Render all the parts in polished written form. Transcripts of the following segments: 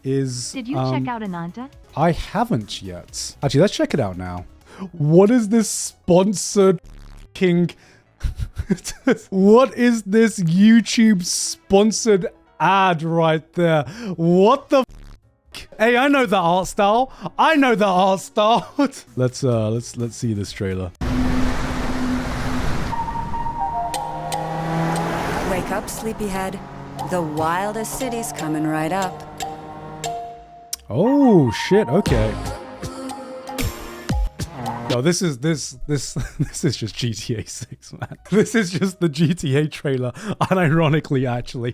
is... Did you check out Ananta? I haven't yet. Actually, let's check it out now. What is this sponsored king? What is this YouTube sponsored ad right there? What the Hey, I know the art style. I know the art style. Let's see this trailer. Wake up, sleepyhead. The wildest city's coming right up. Oh shit, okay. No, this is just GTA 6, man. This is just the GTA trailer, unironically, actually.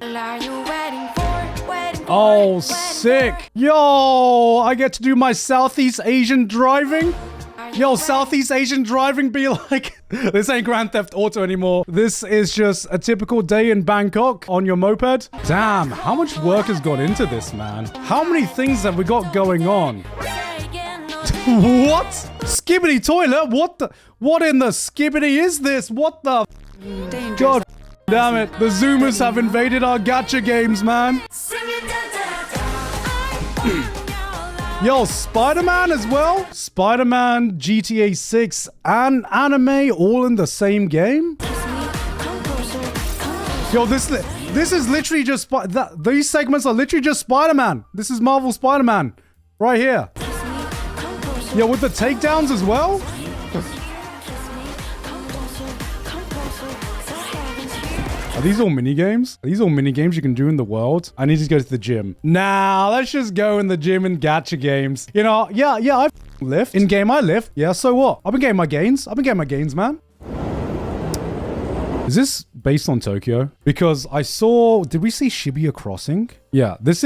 Oh, sick. Yo, I get to do my Southeast Asian driving. Yo, Southeast Asian driving be like... This ain't Grand Theft Auto anymore. This is just a typical day in Bangkok on your moped. Damn, how much work has gone into this, man? How many things have we got going on? What? Skibbity toilet? What in the skibbity is this? What the? God damn it. The Zoomers have invaded our gacha games, man. Yo, Spider-Man as well? Spider-Man, GTA 6, and anime all in the same game? Yo, this is literally just... These segments are literally just Spider-Man. This is Marvel Spider-Man. Right here. Yo, with the takedowns as well? Are these all mini-games? Are these all mini-games you can do in the world? I need to go to the gym. Nah, let's just go in the gym and gacha games. You know, yeah, I lift. In-game, I lift. Yeah, so what? I've been getting my gains. Man. Is this based on Tokyo? Because I saw... Did we see Shibuya Crossing? Yeah, this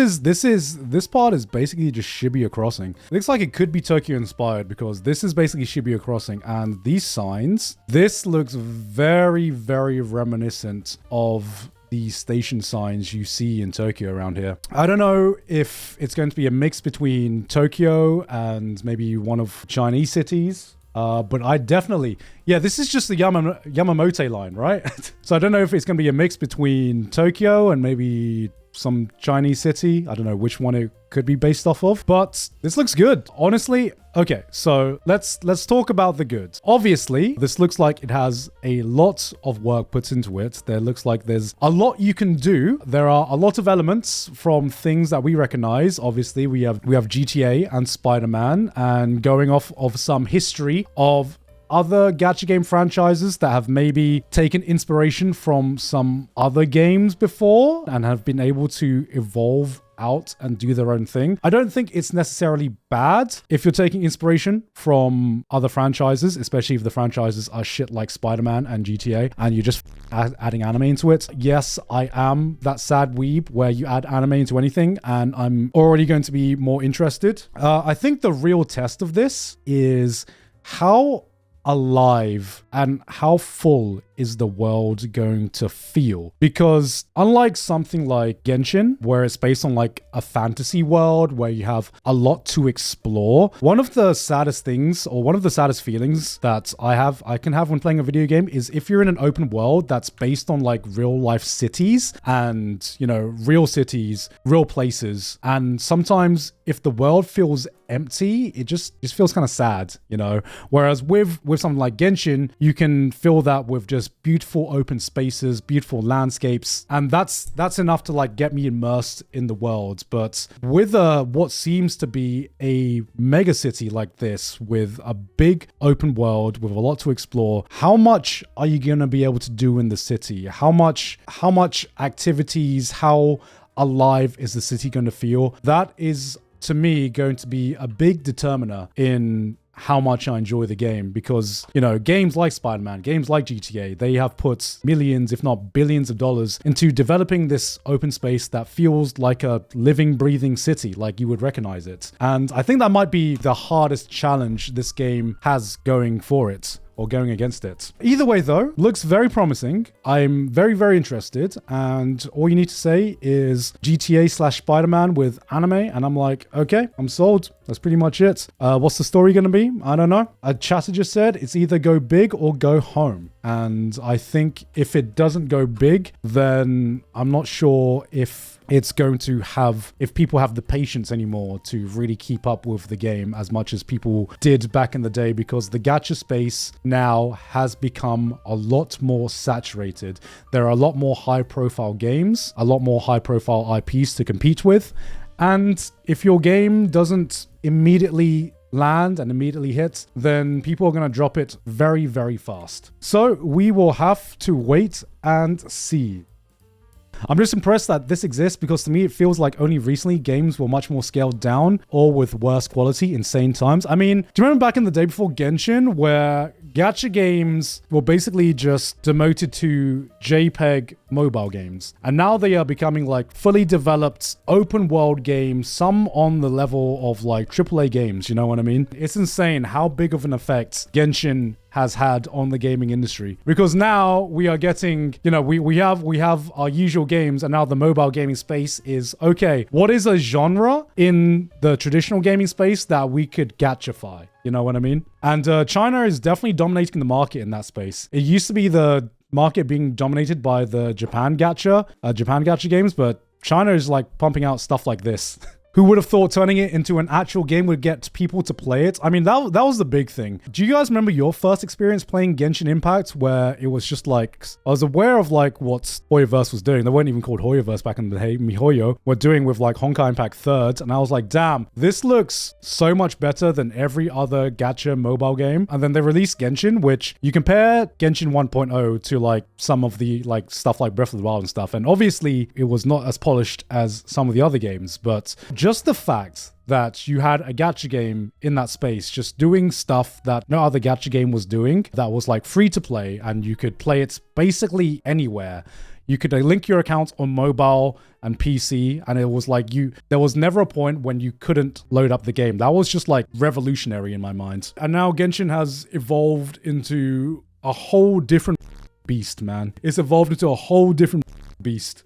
part is basically just Shibuya Crossing. It looks like it could be Tokyo inspired because this is basically Shibuya Crossing, and these signs, this looks very, very reminiscent of the station signs you see in Tokyo around here. I don't know if it's going to be a mix between Tokyo and maybe one of Chinese cities. But I definitely... Yeah, this is just the Yamamote line, right? So I don't know if it's going to be a mix between Tokyo and maybe some Chinese city. I don't know which one it could be based off of, but this looks good. Honestly, okay, so let's talk about the good. Obviously, this looks like it has a lot of work put into it. There looks like there's a lot you can do. There are a lot of elements from things that we recognize. Obviously, we have GTA and Spider-Man, and going off of some history of other gacha game franchises that have maybe taken inspiration from some other games before and have been able to evolve out and do their own thing. I don't think it's necessarily bad if you're taking inspiration from other franchises, especially if the franchises are shit like Spider-Man and GTA and you're just adding anime into it. Yes, I am that sad weeb where you add anime into anything and I'm already going to be more interested. I think the real test of this is how alive and how full is the world going to feel? Because unlike something like Genshin, where it's based on like a fantasy world where you have a lot to explore, one of the saddest things or one of the saddest feelings that I can have when playing a video game is if you're in an open world that's based on like real life cities and, you know, real cities, real places. And sometimes if the world feels empty, it just feels kind of sad, you know? Whereas with something like Genshin, you can fill that with just beautiful open spaces, beautiful landscapes, and that's enough to like get me immersed in the world. But with what seems to be a mega city like this, with a big open world with a lot to explore, how much are you going to be able to do in the city? How much activities, how alive is the city going to feel? That is, to me, going to be a big determiner in how much I enjoy the game, because, you know, games like Spider-Man, games like GTA, they have put millions, if not billions of dollars into developing this open space that feels like a living, breathing city, like you would recognize it. And I think that might be the hardest challenge this game has going for it, or going against it. Either way though, looks very promising. I'm very, very interested, and all you need to say is GTA/Spider-Man with anime, and I'm like, okay, I'm sold. That's pretty much it. What's the story gonna be? I don't know. A chatter just said it's either go big or go home. And I think if it doesn't go big, then I'm not sure if it's going to have, if people have the patience anymore to really keep up with the game as much as people did back in the day, because the gacha space now has become a lot more saturated. There are a lot more high profile games, a lot more high profile IPs to compete with. And if your game doesn't immediately land and immediately hit, then people are going to drop it very, very fast. So we will have to wait and see. I'm just impressed that this exists, because to me it feels like only recently games were much more scaled down or with worse quality, insane times. I mean, do you remember back in the day before Genshin, where gacha games were basically just demoted to JPEG mobile games, and now they are becoming like fully developed open world games, some on the level of like AAA games, you know what I mean? It's insane how big of an effect Genshin has had on the gaming industry, because now we are getting, you know, we have our usual games, and now the mobile gaming space is, okay, what is a genre in the traditional gaming space that we could gachify? You know what I mean? And China is definitely dominating the market in that space. It used to be the market being dominated by the Japan gacha games, but China is like pumping out stuff like this. Who would have thought turning it into an actual game would get people to play it? I mean, that was the big thing. Do you guys remember your first experience playing Genshin Impact, where it was just like, I was aware of like what Hoyoverse was doing. They weren't even called Hoyoverse back in the day. MiHoYo were doing with like Honkai Impact 3rd. And I was like, damn, this looks so much better than every other gacha mobile game. And then they released Genshin, which you compare Genshin 1.0 to like some of the like stuff like Breath of the Wild and stuff. And obviously it was not as polished as some of the other games, but just the fact that you had a gacha game in that space just doing stuff that no other gacha game was doing, that was like free to play, and you could play it basically anywhere. You could link your account on mobile and PC, and it was like there was never a point when you couldn't load up the game. That was just like revolutionary in my mind. And now Genshin has evolved into a whole different beast, man. It's evolved into a whole different beast.